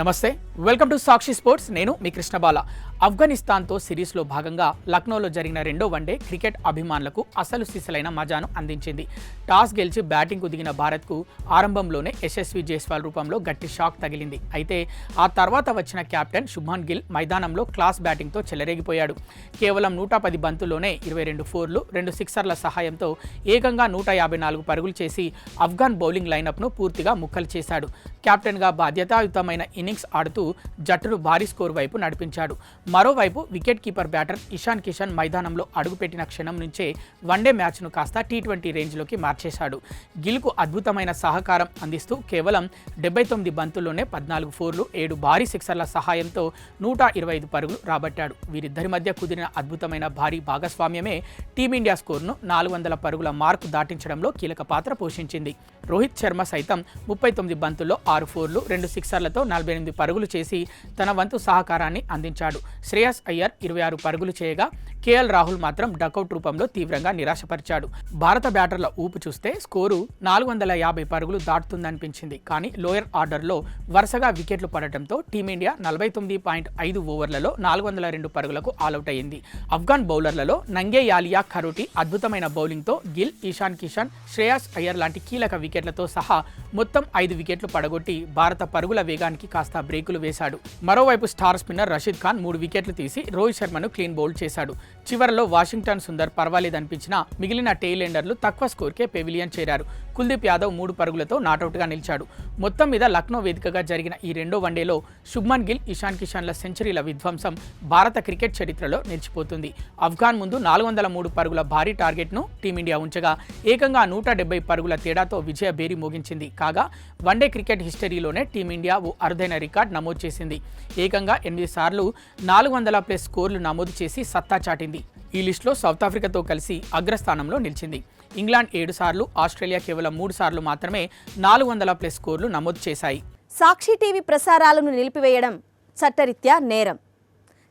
నమస్తే, welcome to Sakshi sports. నేను మీ కృష్ణబాల. ఆఫ్ఘనిస్తాన్తో సిరీస్లో భాగంగా లక్నోలో జరిగిన రెండో వన్డే క్రికెట్ అభిమానులకు అసలు సిసలైన మజాను అందించింది. టాస్ గెలిచి బ్యాటింగ్కు దిగిన భారత్కు ఆరంభంలోనే యశస్వి జైస్వాల్ రూపంలో గట్టి షాక్ తగిలింది. అయితే ఆ తర్వాత వచ్చిన కెప్టెన్ శుభ్మన్ గిల్ మైదానంలో క్లాస్ బ్యాటింగ్తో చెలరేగిపోయాడు. కేవలం 110 బంతుల్లోనే 22 ఫోర్లు, 2 సిక్సర్ల సహాయంతో ఏకంగా 154 పరుగులు చేసి ఆఫ్ఘన్ బౌలింగ్ లైనప్ను పూర్తిగా ముక్కలు చేశాడు. కెప్టెన్గా బాధ్యతాయుతమైన ఇన్నింగ్స్ ఆడుతూ జట్టును భారీ స్కోర్ వైపు నడిపించాడు. మరోవైపు wicket keeper batter Ishan Kishan మైదానంలో అడుగుపెట్టిన క్షణం నుంచే వన్డే మ్యాచ్ను కాస్త టీ20 రేంజ్లోకి మార్చేశాడు. గిల్కు అద్భుతమైన సహకారం అందిస్తూ కేవలం 79 బంతుల్లోనే 14 ఫోర్లు, 7 భారీ సిక్సర్ల సహాయంతో 125 పరుగులు రాబట్టాడు. వీరిద్దరి మధ్య కుదిరిన అద్భుతమైన భారీ భాగస్వామ్యమే టీమిండియా స్కోర్ను 400 పరుగుల మార్కు దాటించడంలో కీలక పాత్ర పోషించింది. రోహిత్ శర్మ సైతం 39 బంతుల్లో 6 ఫోర్లు, 2 సిక్సర్లతో 48 పరుగులు చేసి తన వంతు సహకారాన్ని అందించాడు. శ్రేయస్ అయ్యర్ 26 పరుగులు చేయగా కేఎల్ రాహుల్ మాత్రం డకౌట్ రూపంలో తీవ్రంగా నిరాశపరిచాడు. భారత బ్యాటర్ల ఊపు చూస్తే స్కోరు 450 పరుగులు దాటుతుందనిపించింది. కానీ లోయర్ ఆర్డర్లో వరుసగా వికెట్లు పడటంతో టీమిండియా 49.5 ఓవర్లలో 402 పరుగులకు ఆలౌట్ అయింది. ఆఫ్ఘన్ బౌలర్లలో నంగే యాలియా ఖరోటి అద్భుతమైన బౌలింగ్తో గిల్, ఇషాన్ కిషన్, శ్రేయస్ అయ్యర్ లాంటి కీలక వికెట్లతో సహా మొత్తం 5 వికెట్లు పడగొట్టి భారత పరుగుల వేగానికి కాస్త బ్రేకులు వేశాడు. మరోవైపు స్టార్ స్పిన్నర్ రషీద్ ఖాన్ 3 వికెట్లు తీసి రోహిత్ శర్మను క్లీన్ బౌల్డ్ చేశాడు. చివరలో వాషింగ్టన్ సుందర్ పర్వాలేదనిపించినా మిగిలిన టెయిల్ ఎండర్లు తక్కువ స్కోర్కే పెవిలియన్ చేరారు. కుల్దీప్ యాదవ్ 3 పరుగులతో నాటౌట్గా నిలిచాడు. మొత్తం మీద లక్నో వేదికగా జరిగిన ఈ రెండో వన్డేలో శుభ్మన్ గిల్, ఇషాన్ కిషన్ల సెంచరీల విధ్వంసం భారత క్రికెట్ చరిత్రలో నిలిచిపోతుంది. ఆఫ్ఘాన్ ముందు 403 పరుగుల భారీ టార్గెట్ను టీమిండియా ఉంచగా ఏకంగా 170 పరుగుల తేడాతో విజయ బేరి మోగించింది. కాగా వన్డే క్రికెట్ హిస్టరీలోనే టీమిండియా ఓ అరుదైన రికార్డు నమోదు చేసింది. ఏకంగా 8 సార్లు 400+ స్కోర్లు నమోదు చేసి సత్తా చాటింది. ఈ లిస్టులో సౌత్ ఆఫ్రికాతో కలిసి అగ్రస్థానంలో నిలిచింది. ఇంగ్లాండ్ 7 సార్లు, ఆస్ట్రేలియా కేవలం 3 సార్లు మాత్రమే 400+ స్కోర్లు నమోదు చేశాయి. సాక్షి టీవీ ప్రసారాలను నిలిపివేయడం చట్టరీత్యా నేరం.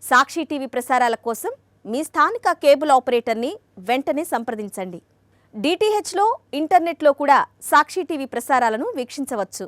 సాక్షి టీవీ ప్రసారాల కోసం మీ స్థానిక కేబుల్ ఆపరేటర్ని వెంటనే సంప్రదించండి. డిటిహెచ్లో, ఇంటర్నెట్లో కూడా సాక్షి టీవీ ప్రసారాలను వీక్షించవచ్చు.